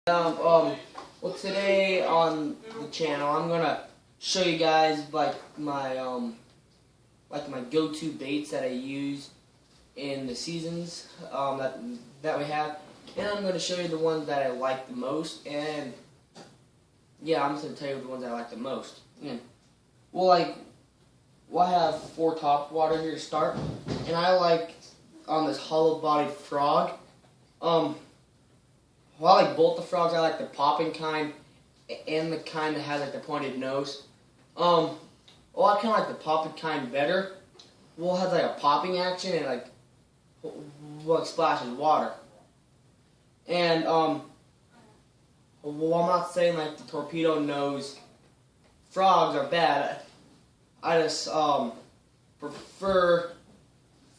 Well, today on the channel, I'm gonna show you guys like my go-to baits that I use in the seasons that we have, and I'm gonna show you the ones that I like the most. And yeah, I'm just gonna tell you the ones that I like the most. Well, I have 4 top water here to start, and I like this hollow-bodied frog. Well, I like both the frogs. I like the popping kind and the kind that has like the pointed nose. Well, I kind of like the popping kind better. Well, it has like a popping action and like splashes water. And well, I'm not saying like the torpedo nose frogs are bad. I just prefer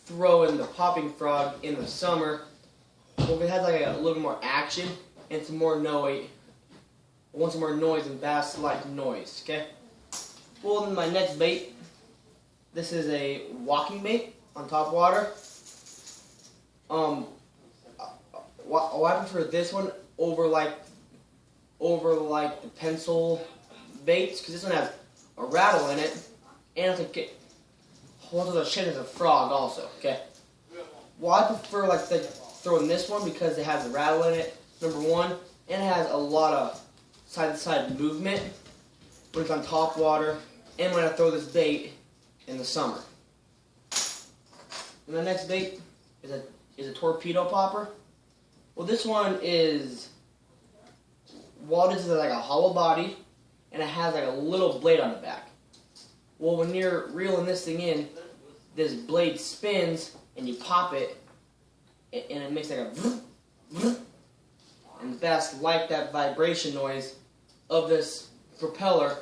throwing the popping frog in the summer. Well, if it has like a little more action and some more noise, some more noise and bass like noise. Okay. Well, then my next bait. This is a walking bait on top water. I prefer this one over the pencil baits because this one has a rattle in it and it's like one of those shit is a frog also. Okay. Well, I prefer throwing this one because it has a rattle in it, number one, and it has a lot of side-to-side movement when it's on top water and when I throw this bait in the summer. And the next bait is a torpedo popper. Well, this one is, this is like a hollow body and it has like a little blade on the back. Well, when you're reeling this thing in, this blade spins and you pop it, and it makes like a vroom, vroom, and the bass like that vibration noise of this propeller,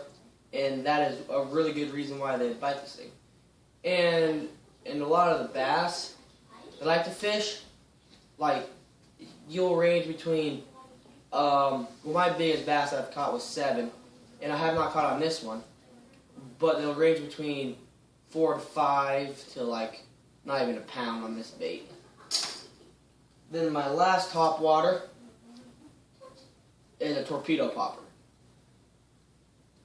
and that is a really good reason why they bite this thing. And a lot of the bass that like to fish, like you'll range between my biggest bass that I've caught was 7, and I have not caught on this one, but they'll range between 4 to 5 to like not even a pound on this bait. Then my last top water is a torpedo popper.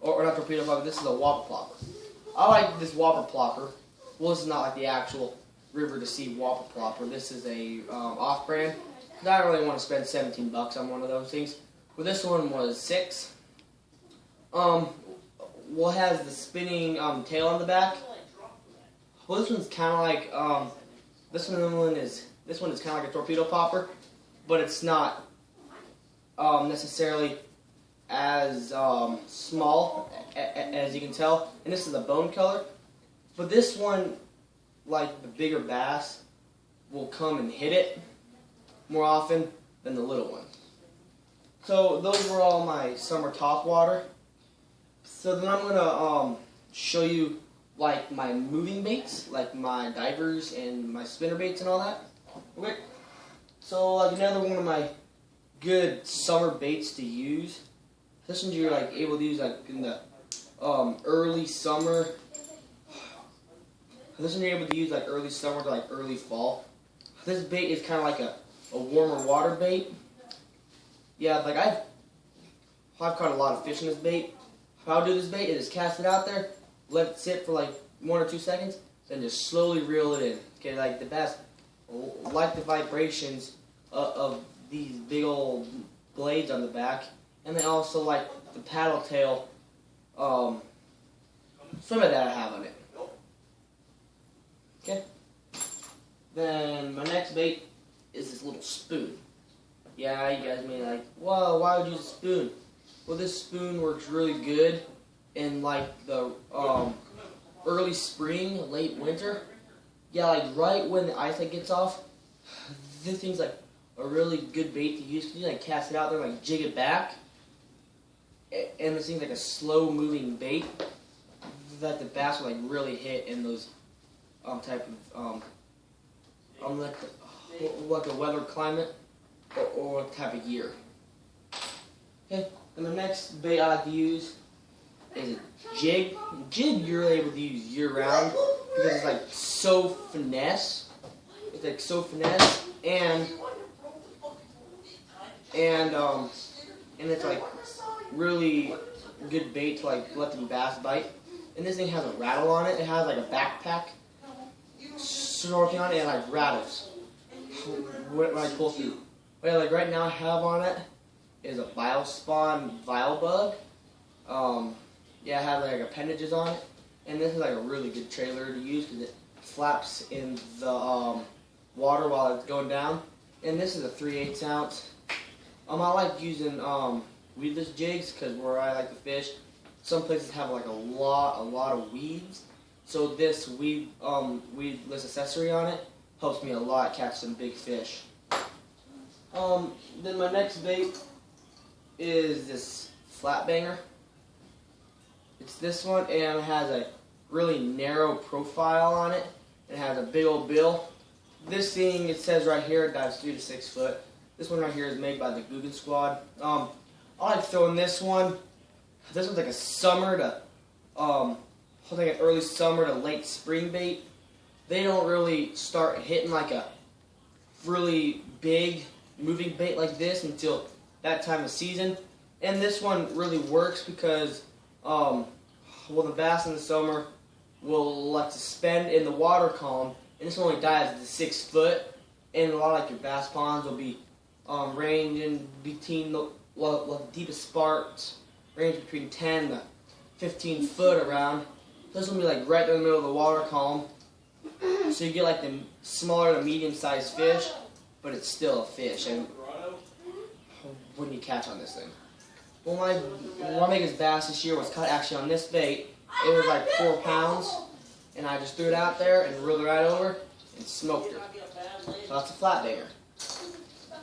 Or not torpedo popper, this is a whopper plopper. I like this whopper plopper. Well, this is not like the actual river to sea whopper plopper. This is a off-brand. I don't really want to spend $17 on one of those things. Well, this one was 6. Well, it has the spinning tail on the back. Well, this one's kind of like this one is kind of like a torpedo popper, but it's not necessarily as small as you can tell. And this is a bone color. But this one, like the bigger bass, will come and hit it more often than the little one. So those were all my summer top water. So then I'm gonna show you like my moving baits, like my divers and my spinner baits and all that. Okay, so like another one of my good summer baits to use. This one you're like able to use like in the early summer. This one you're able to use like early summer to like early fall. This bait is kind of like a warmer water bait. Yeah, like I've caught a lot of fish in this bait. How I do this bait is just cast it out there, let it sit for like 1 or 2 seconds, then just slowly reel it in. Okay, like the bass like the vibrations of these big old blades on the back, and they also like the paddle tail swimmer that I have on it. Okay. Then my next bait is this little spoon. Yeah, you guys may like, whoa, why would you use a spoon? Well, this spoon works really good in like the early spring, late winter. Yeah, like right when the ice gets off, this thing's like a really good bait to use. You like cast it out there, like jig it back, and this thing's like a slow moving bait that the bass will like really hit in those type of like a weather climate or type of year. Okay, and the next bait I like to use is a jig. Jig you're able to use year round because it's like so finesse. It's like so finesse and and it's like really good bait to like let the bass bite. And this thing has a rattle on it. It has like a backpack sort of thing on it, and like rattles when I pull through. But yeah, like right now I have on it is a Biospawn Vile Bug. Yeah, I have like appendages on it, and this is like a really good trailer to use because it flaps in the water while it's going down. And this is a 3/8 ounce. I like using weedless jigs because where I like to fish, some places have like a lot of weeds. So this weedless accessory on it helps me a lot catch some big fish. Then my next bait is this flat banger. It's this one, and it has a really narrow profile on it. It has a big old bill. This thing, it says right here, it dives 3 to 6 foot. This one right here is made by the Guggen Squad. I like throwing this one. This one's like a summer to, like an early summer to late spring bait. They don't really start hitting like a really big moving bait like this until that time of season. And this one really works because, well, the bass in the summer will like to spend in the water column, and this one only dives to 6 foot. And a lot of like your bass ponds will be ranging between the deepest spots range between 10 to 15 foot around. So this will be like right in the middle of the water column. So you get like the smaller to medium sized fish, but it's still a fish. And when you catch on this thing. Well, my biggest bass this year was caught actually on this bait. It was like 4 pounds, and I just threw it out there and reeled it right over and smoked her. So that's a flat banger.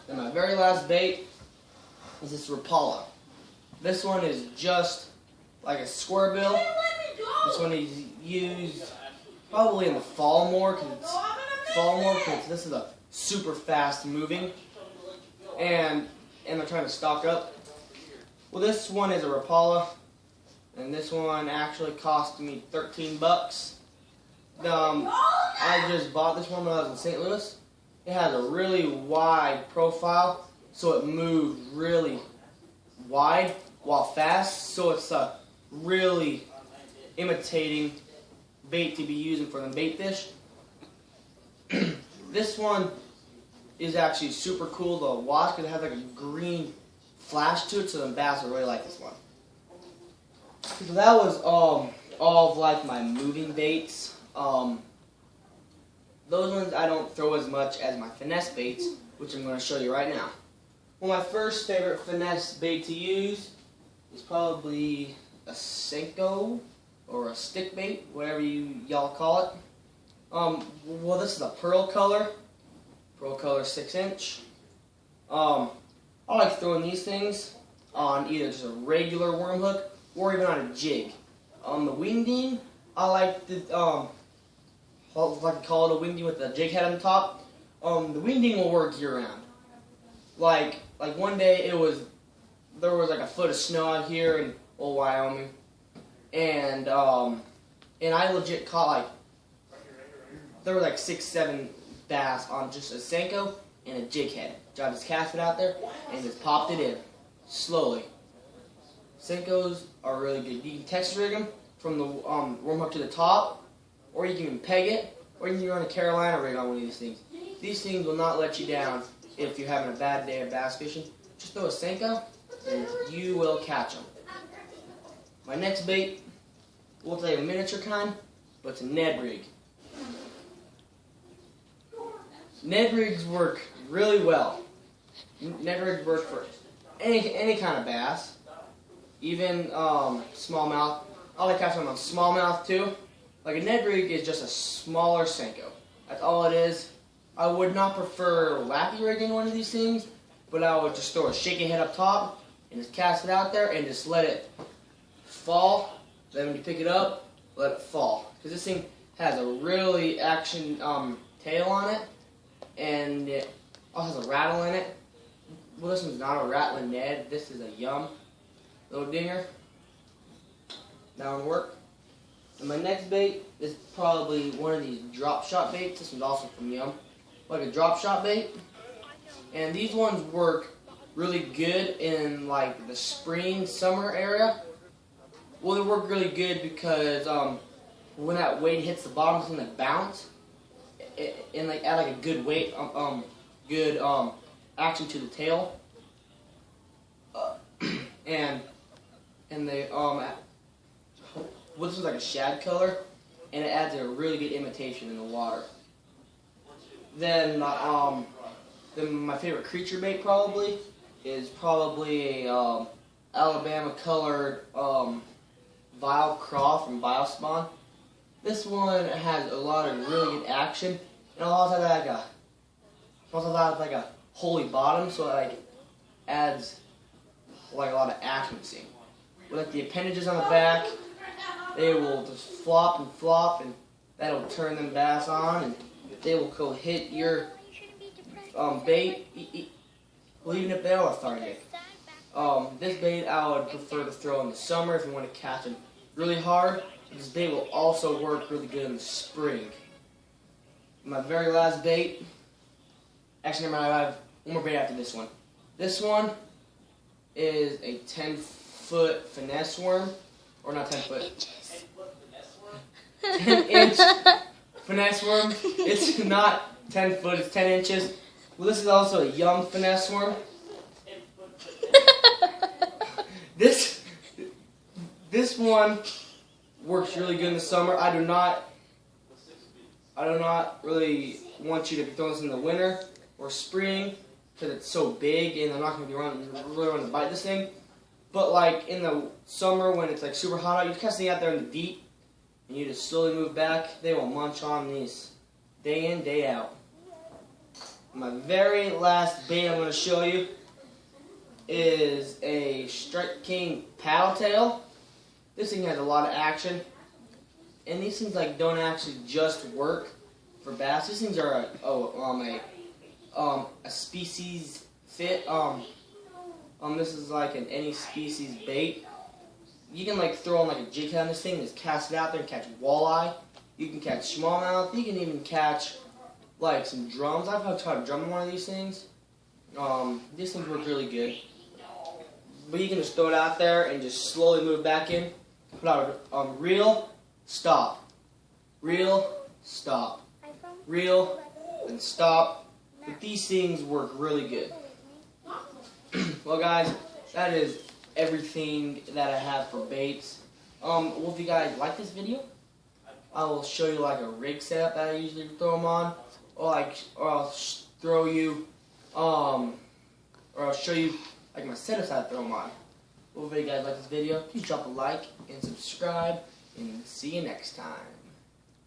Then my very last bait is this Rapala. This one is just like a square bill. This one is used probably in the fall more because this is a super fast moving, and they're trying to stock up. Well, this one is a Rapala, and this one actually cost me 13 bucks. I just bought this one when I was in St. Louis. It has a really wide profile, so it moved really wide while fast, so it's a really imitating bait to be using for the bait fish. This one is actually super cool to watch because it has like a green flash to it, so the bass will really like this one. So that was all of like my moving baits. Those ones I don't throw as much as my finesse baits, which I'm going to show you right now. Well, my first favorite finesse bait to use is probably a Senko or a stick bait, whatever y'all call it. Well, this is a pearl color 6-inch. I like throwing these things on either just a regular worm hook or even on a jig. The wingding, I like to like to call it a wingding with a jig head on the top. The wingding will work year round. Like one day there was like a foot of snow out here in old Wyoming, and I legit caught like there were like 6-7 bass on just a Senko and a jig head. So I just cast it out there and just popped it in slowly. Senkos are really good. You can text rig them from the worm hook to the top, or you can even peg it, or you can run a Carolina rig on one of these things. These things will not let you down if you're having a bad day of bass fishing. Just throw a Senko and you will catch them. My next bait, we'll say a miniature kind, but it's a Ned rig. Ned rigs work really well. Ned rigs work for any kind of bass, even smallmouth. I like catching them on smallmouth too. Like a Ned rig is just a smaller Senko. That's all it is. I would not prefer lappy rigging one of these things, but I would just throw a shaky head up top and just cast it out there and just let it fall. Then when you pick it up, let it fall. Because this thing has a really action tail on it, and it also has a rattle in it. Well, this one's not a rattling Ned. This is a Yum little dinger. That one work. And my next bait is probably one of these drop shot baits. This one's also from Yum. Like a drop shot bait. And these ones work really good in like the spring, summer area. Well, they work really good because when that weight hits the bottom, it's gonna bounce and like add like a good weight, good action to the tail, and they well, this is like a shad color, and it adds a really good imitation in the water. Then my favorite creature bait probably is probably a Alabama colored Vile Craw from Vile Spawn. This one has a lot of really good action, and also has like a holy bottom, so it like adds like a lot of accuracy. With like the appendages on the back, they will just flop and flop, and that'll turn them bass on, and they will go hit your bait, well, even if they are lethargic. This bait I would prefer to throw in the summer if you want to catch them really hard. This bait will also work really good in the spring. My very last bait, actually I have one more bait after this one. This one is a 10-foot finesse worm, or not 10 foot, 10-inch finesse worm. It's not 10 foot, it's 10 inches. Well, this is also a young finesse worm. This one works really good in the summer. I do not really want you to throw this in the winter or spring because it's so big and I'm not going to be really running to bite this thing. But like in the summer when it's like super hot out, you catch them out there in the deep and you just slowly move back. They will munch on these day in, day out. My very last bait I'm going to show you is a Strike King paddle tail. This thing has a lot of action, and these things like don't actually just work for bass. These things are a species fit. This is like an any species bait. You can like throw on like a jig head on this thing, just cast it out there and catch walleye. You can catch smallmouth. You can even catch like some drums. I've caught a drum in one of these things. These things work really good. But you can just throw it out there and just slowly move back in. Put out reel, stop, reel, stop, reel, and stop. But these things work really good. Well, guys, that is everything that I have for baits. Well, if you guys like this video, I will show you like a rig setup that I usually throw them on, or I'll show you like my setups I throw them on. Well, if you guys like this video, please drop a like and subscribe, and see you next time.